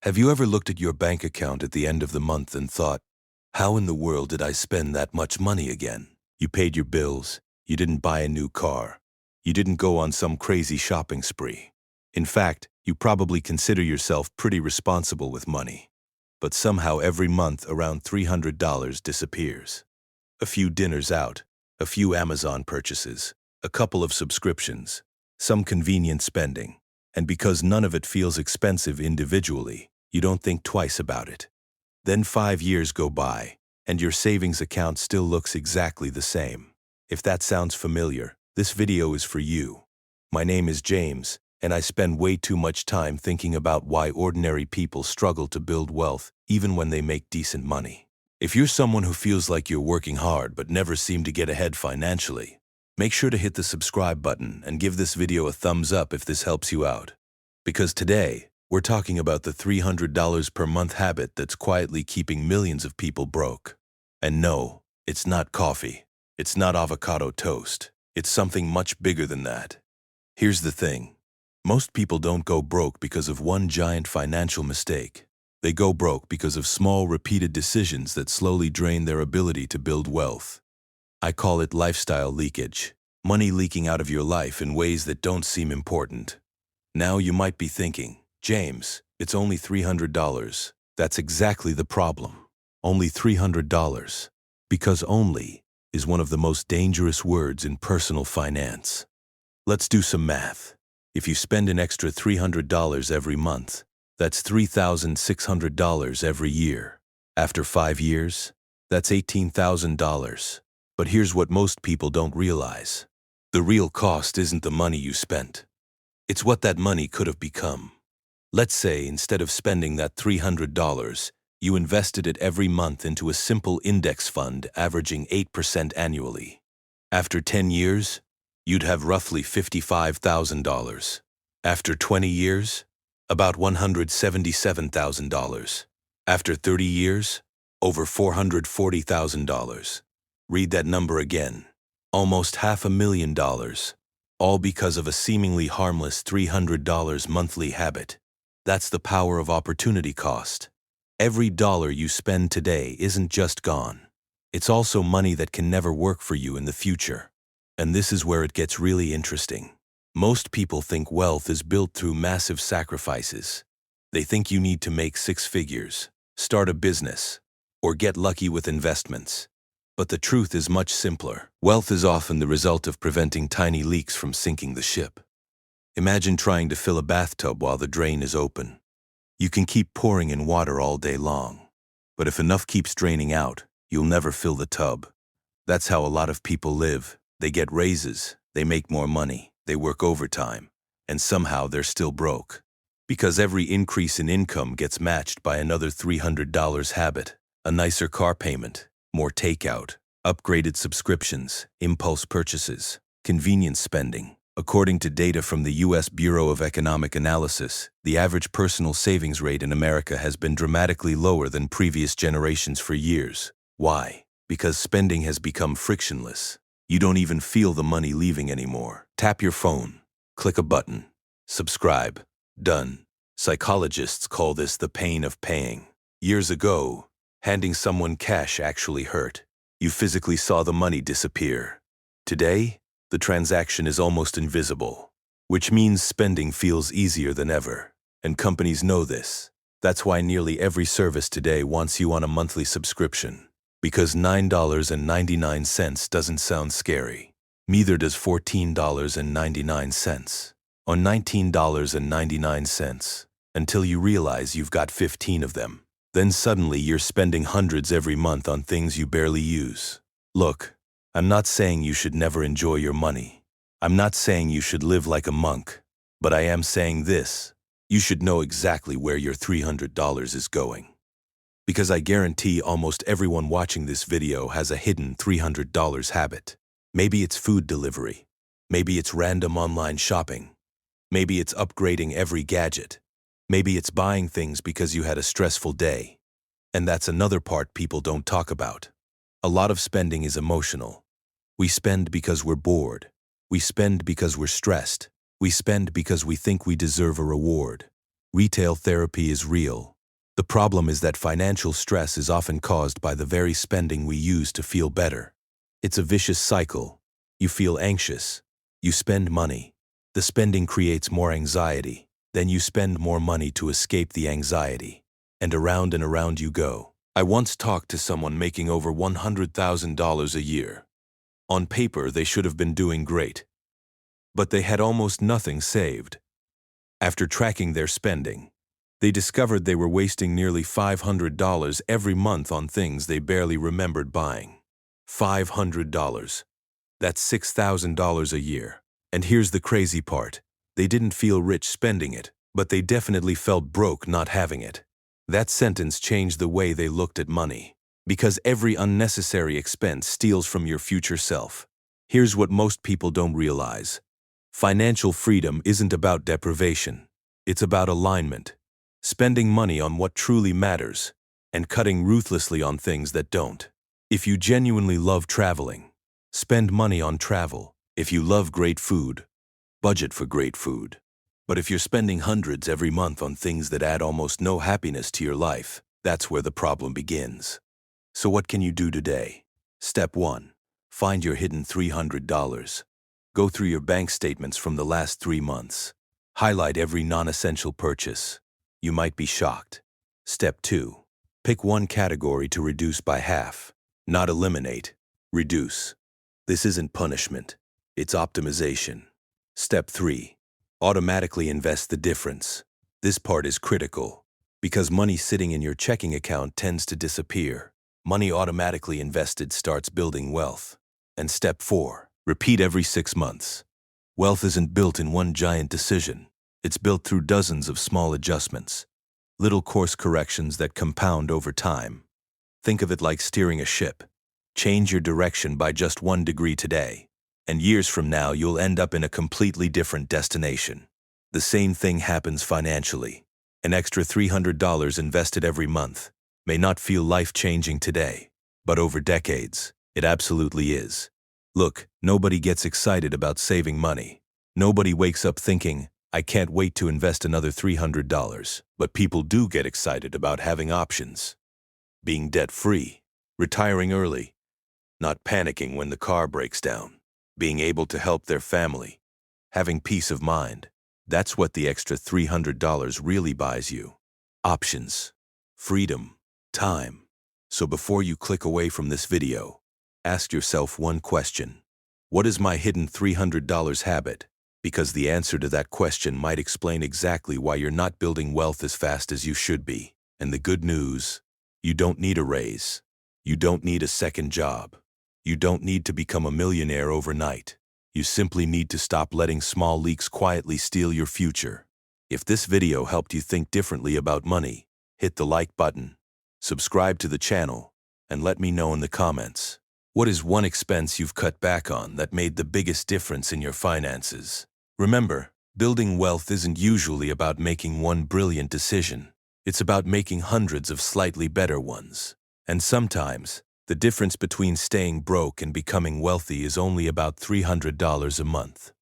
Have you ever looked at your bank account at the end of the month and thought, how in the world did I spend that much money again? You paid your bills, you didn't buy a new car, you didn't go on some crazy shopping spree. In fact, you probably consider yourself pretty responsible with money. But somehow every month around $300 disappears. A few dinners out, a few Amazon purchases, a couple of subscriptions, some convenient spending, and because none of it feels expensive individually, you don't think twice about it. Then 5 years go by, and your savings account still looks exactly the same. If that sounds familiar, this video is for you. My name is James, and I spend way too much time thinking about why ordinary people struggle to build wealth even when they make decent money. If you're someone who feels like you're working hard but never seem to get ahead financially, make sure to hit the subscribe button and give this video a thumbs up if this helps you out. Because today, we're talking about the $300 per month habit that's quietly keeping millions of people broke. And no, it's not coffee. It's not avocado toast. It's something much bigger than that. Here's the thing. Most people don't go broke because of one giant financial mistake. They go broke because of small, repeated decisions that slowly drain their ability to build wealth. I call it lifestyle leakage. Money leaking out of your life in ways that don't seem important. Now you might be thinking, James, it's only $300. That's exactly the problem. Only $300. Because only is one of the most dangerous words in personal finance. Let's do some math. If you spend an extra $300 every month, that's $3,600 every year. After 5 years, that's $18,000. But here's what most people don't realize. The real cost isn't the money you spent. It's what that money could have become. Let's say instead of spending that $300, you invested it every month into a simple index fund averaging 8% annually. After 10 years, you'd have roughly $55,000. After 20 years, about $177,000. After 30 years, over $440,000. Read that number again. Almost $500,000. All because of a seemingly harmless $300 monthly habit. That's the power of opportunity cost. Every dollar you spend today isn't just gone. It's also money that can never work for you in the future. And this is where it gets really interesting. Most people think wealth is built through massive sacrifices. They think you need to make 6 figures, start a business, or get lucky with investments. But the truth is much simpler. Wealth is often the result of preventing tiny leaks from sinking the ship. Imagine trying to fill a bathtub while the drain is open. You can keep pouring in water all day long, but if enough keeps draining out, you'll never fill the tub. That's how a lot of people live. They get raises, they make more money, they work overtime, and somehow they're still broke. Because every increase in income gets matched by another $300 habit, a nicer car payment, more takeout, upgraded subscriptions, impulse purchases, convenience spending. According to data from the U.S. Bureau of Economic Analysis, the average personal savings rate in America has been dramatically lower than previous generations for years. Why? Because spending has become frictionless. You don't even feel the money leaving anymore. Tap your phone, click a button, subscribe, done. Psychologists call this the pain of paying. Years ago, handing someone cash actually hurt. You physically saw the money disappear. Today, the transaction is almost invisible, which means spending feels easier than ever. And companies know this. That's why nearly every service today wants you on a monthly subscription. Because $9.99 doesn't sound scary. Neither does $14.99 or $19.99 until you realize you've got 15 of them. Then suddenly you're spending hundreds every month on things you barely use. Look, I'm not saying you should never enjoy your money. I'm not saying you should live like a monk. But I am saying this. You should know exactly where your $300 is going. Because I guarantee almost everyone watching this video has a hidden $300 habit. Maybe it's food delivery. Maybe it's random online shopping. Maybe it's upgrading every gadget. Maybe it's buying things because you had a stressful day. And that's another part people don't talk about. A lot of spending is emotional. We spend because we're bored. We spend because we're stressed. We spend because we think we deserve a reward. Retail therapy is real. The problem is that financial stress is often caused by the very spending we use to feel better. It's a vicious cycle. You feel anxious. You spend money. The spending creates more anxiety. Then you spend more money to escape the anxiety. And around you go. I once talked to someone making over $100,000 a year. On paper, they should have been doing great. But they had almost nothing saved. After tracking their spending, they discovered they were wasting nearly $500 every month on things they barely remembered buying. $500. That's $6,000 a year. And here's the crazy part. They didn't feel rich spending it, but they definitely felt broke not having it. That sentence changed the way they looked at money. Because every unnecessary expense steals from your future self. Here's what most people don't realize. Financial freedom isn't about deprivation. It's about alignment. Spending money on what truly matters, and cutting ruthlessly on things that don't. If you genuinely love traveling, spend money on travel. If you love great food, budget for great food. But if you're spending hundreds every month on things that add almost no happiness to your life, that's where the problem begins. So what can you do today? Step 1. Find your hidden $300. Go through your bank statements from the last 3 months. Highlight every non-essential purchase. You might be shocked. Step 2. Pick one category to reduce by half. Not eliminate. Reduce. This isn't punishment. It's optimization. Step 3. Automatically invest the difference. This part is critical. Because money sitting in your checking account tends to disappear. Money automatically invested starts building wealth. And step 4. Repeat every 6 months. Wealth isn't built in one giant decision. It's built through dozens of small adjustments. Little course corrections that compound over time. Think of it like steering a ship. Change your direction by just 1 degree today. And years from now, you'll end up in a completely different destination. The same thing happens financially. An extra $300 invested every month may not feel life-changing today, but over decades, it absolutely is. Look, nobody gets excited about saving money. Nobody wakes up thinking, I can't wait to invest another $300. But people do get excited about having options. Being debt-free, retiring early, not panicking when the car breaks down, being able to help their family, having peace of mind. That's what the extra $300 really buys you. Options, freedom, time. So before you click away from this video, ask yourself one question. What is my hidden $300 habit? Because the answer to that question might explain exactly why you're not building wealth as fast as you should be. And the good news, you don't need a raise. You don't need a second job. You don't need to become a millionaire overnight. You simply need to stop letting small leaks quietly steal your future. If this video helped you think differently about money, hit the like button, subscribe to the channel, and let me know in the comments. What is one expense you've cut back on that made the biggest difference in your finances? Remember, building wealth isn't usually about making one brilliant decision. It's about making hundreds of slightly better ones. And sometimes, the difference between staying broke and becoming wealthy is only about $300 a month.